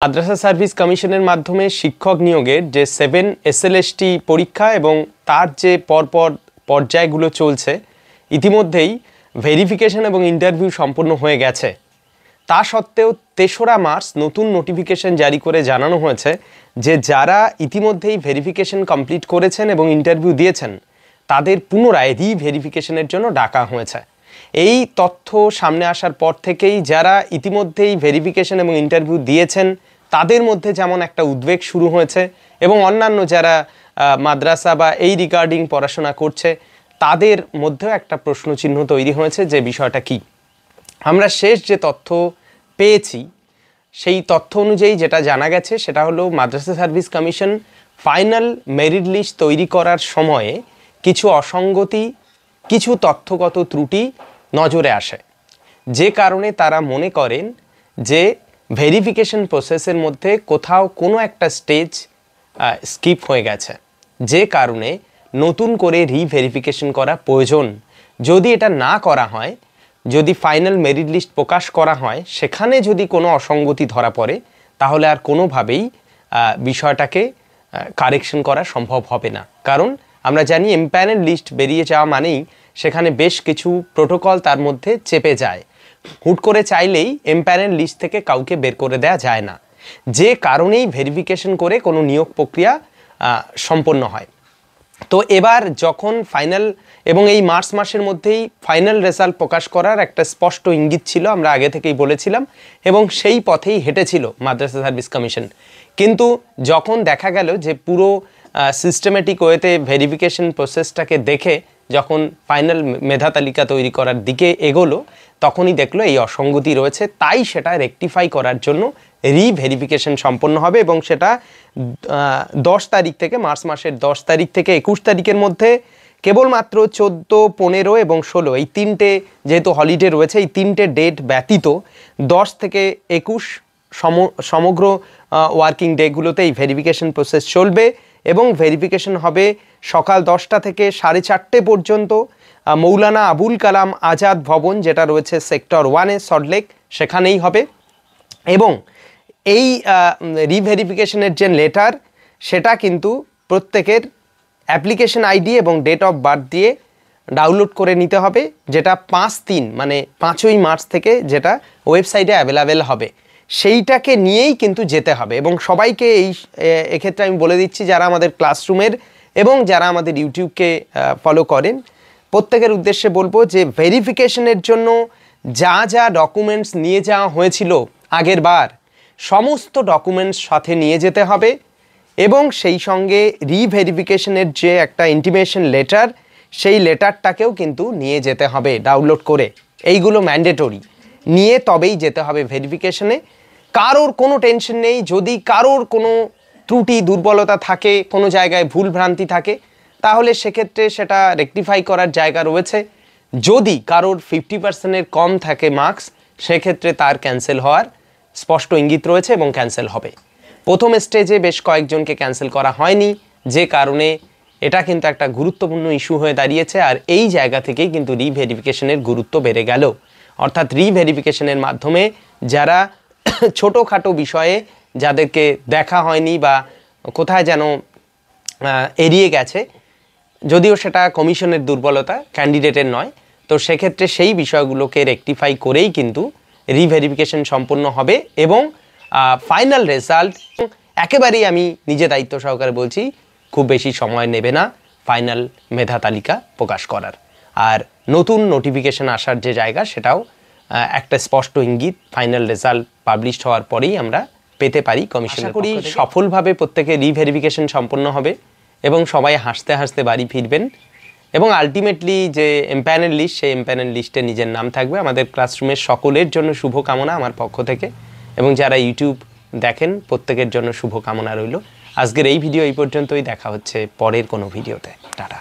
মাদ্রাসা service কমিশনের মাধ্যমে শিক্ষক নিয়োগের যে 7 এসএলএসটি পরীক্ষা এবং তার যে পরপর পর্যায়গুলো চলছে, ইতিমধ্যেই ভেরিফিকেশন এবং ইন্টারভিউ সম্পূর্ণ হয়ে গেছে। তা সত্ত্বেও 3রা মার্চ নতুন নোটিফিকেশন জারি করে জানানো হয়েছে যে যারা ইতিমধ্যেই ভেরিফিকেশন কমপ্লিট করেছেন এবং ইন্টারভিউ দিয়েছেন তাদের পুনরায় রিভেরিফিকেশনের জন্য ডাকা হয়েছে। এই তথ্য সামনে আসার পর থেকেই যারা ইতিমধ্যেই ভেরিফিকেশন এবং ইন্টারভিউ দিয়েছেন তাদের মধ্যে যেমন একটা উদ্বেগ শুরু হয়েছে এবং অন্যান্য যারা মাদ্রাসা বা এই রিগার্ডিং পড়াশোনা করছে তাদের মধ্যেও একটা প্রশ্নচিহ্ন তৈরি হয়েছে যে বিষয়টা কি। আমরা শেষ যে তথ্য পেয়েছি সেই তথ্য অনুযায়ী যেটা জানা গেছে সেটা হলো মাদ্রাসা service commission final merit list তৈরি করার সময়ে কিছু অসঙ্গতি, কিছু তথ্যগত ত্রুটি নজরে আসে, যে কারণে তারা মনে করেন যে ভেরিফিকেশন প্রসেসের মধ্যে কোথাও কোনো একটা স্টেজ স্কিপ হয়ে গেছে, যে কারণে নতুন করে রিভেরিফিকেশন করা প্রয়োজন। যদি এটা না করা হয়, যদি ফাইনাল মেরিট লিস্ট প্রকাশ করা হয় সেখানে যদি কোনো অসঙ্গতি ধরা পড়ে তাহলে আর কোনোভাবেই বিষয়টাকে কারেকশন করা সম্ভব হবে না। কারণ আমরা জানি এমপ্যানেল লিস্ট বেরিয়ে যাওয়া মানেই সেখানে বেশ কিছু প্রোটোকল তার মধ্যে চেপে যায়। হুট করে চাইলেই এমপ্যানেল লিস্ট থেকে কাউকে বের করে দেওয়া যায় না, যে কারণেই ভেরিফিকেশন করে কোনো নিয়োগ প্রক্রিয়া সম্পন্ন হয়। তো এবার যখন ফাইনাল এবং এই মার্চ মাসের মধ্যেই ফাইনাল রেজাল্ট প্রকাশ করার একটা স্পষ্ট ইঙ্গিত ছিল, আমরা আগে থেকেই বলেছিলাম, এবং সেই পথেই হেঁটেছিল মাদ্রাসা সার্ভিস কমিশন। কিন্তু যখন দেখা গেল যে পুরো সিস্টেমেটিক ওয়েতে ভেরিফিকেশন প্রসেসটাকে দেখে যখন ফাইনাল মেধা তালিকা তৈরি করার দিকে এগোলো তখনই দেখলো এই অসঙ্গতি রয়েছে, তাই সেটা রেকটিফাই করার জন্য রিভেরিফিকেশন সম্পন্ন হবে এবং সেটা 10 তারিখ থেকে, মার্চ মাসের 10 তারিখ থেকে 21 তারিখের মধ্যে কেবলমাত্র 14, 15 এবং 16 এই তিনটে যেহেতু হলিডে রয়েছে, এই তিনটে ডেট ব্যতীত 10 থেকে 21 সমগ্র ওয়ার্কিং ডেগুলোতে এই ভেরিফিকেশন প্রসেস চলবে এবং ভেরিফিকেশন হবে সকাল 10টা থেকে 4:30 পর্যন্ত মৌলানা আবুল কালাম আজাদ ভবন, যেটা রয়েছে সেক্টর 1-এ সল্টলেক, সেখানেই হবে। এবং এই রিভেরিফিকেশনের যে লেটার সেটা কিন্তু প্রত্যেকের অ্যাপ্লিকেশন আইডি এবং ডেট অফ বার্থ দিয়ে ডাউনলোড করে নিতে হবে, যেটা 5/3 মানে 5ই মার্চ থেকে যেটা ওয়েবসাইটে অ্যাভেলেবেল হবে সেইটাকে নিয়েই কিন্তু যেতে হবে। এবং সবাইকে এক্ষেত্রে আমি বলে দিচ্ছি যারা আমাদের ক্লাসরুমের এবং যারা আমাদের ইউটিউবকে ফলো করেন প্রত্যেকের উদ্দেশ্যে বলবো যে ভেরিফিকেশনের জন্য যা যা ডকুমেন্টস নিয়ে যাওয়া হয়েছিল আগের বার সমস্ত ডকুমেন্টস সাথে নিয়ে যেতে হবে এবং সেই সঙ্গে রিভেরিফিকেশনের যে একটা ইন্টিমেশন লেটার সেই লেটারটাকেও কিন্তু নিয়ে যেতে হবে ডাউনলোড করে। এইগুলো ম্যান্ডেটরি, নিয়ে তবেই যেতে হবে ভেরিফিকেশনে। কারোর কোনো টেনশন নেই, যদি কারোর কোনো ত্রুটি দুর্বলতা থাকে, কোনো জায়গায় ভুল ভ্রান্তি থাকে তাহলে সেক্ষেত্রে সেটা রেকটিফাই করার জায়গা রয়েছে। যদি কারোর 50%-এর কম থাকে মার্কস সেক্ষেত্রে তার ক্যান্সেল হওয়ার স্পষ্ট ইঙ্গিত রয়েছে এবং ক্যান্সেল হবে। প্রথম স্টেজে বেশ কয়েকজনকে ক্যান্সেল করা হয়নি, যে কারণে এটা কিন্তু একটা গুরুত্বপূর্ণ ইস্যু হয়ে দাঁড়িয়েছে। আর এই জায়গা থেকেই কিন্তু রিভেরিফিকেশনের গুরুত্ব বেড়ে গেল। অর্থাৎ রিভেরিফিকেশনের মাধ্যমে যারা ছোটোখাটো বিষয়ে যাদেরকে দেখা হয়নি বা কোথায় যেন এড়িয়ে গেছে, যদিও সেটা কমিশনের দুর্বলতা, ক্যান্ডিডেটের নয়, তো সেক্ষেত্রে সেই বিষয়গুলোকে রেকটিফাই করেই কিন্তু রিভেরিফিকেশন সম্পন্ন হবে এবং ফাইনাল রেজাল্ট একেবারেই আমি নিজে দায়িত্ব সহকারে বলছি খুব বেশি সময় নেবে না ফাইনাল মেধা তালিকা প্রকাশ করার। আর নতুন নোটিফিকেশন আসার যে জায়গা সেটাও একটা স্পষ্ট ইঙ্গিত ফাইনাল রেজাল্ট পাবলিশ হওয়ার পরেই আমরা পেতে পারি। কমিশন করি সফলভাবে প্রত্যেকে রিভেরিফিকেশন সম্পন্ন হবে এবং সবাই হাসতে হাসতে বাড়ি ফিরবেন এবং আলটিমেটলি যে এমপ্যানেল লিস্ট সেই এমপ্যানেল লিস্টে নিজের নাম থাকবে। আমাদের ক্লাসরুমের সকলের জন্য শুভকামনা আমার পক্ষ থেকে এবং যারা ইউটিউব দেখেন প্রত্যেকের জন্য শুভকামনা রইল। আজকের এই ভিডিও এই পর্যন্তই, দেখা হচ্ছে পরের কোনো ভিডিওতে। টাটা।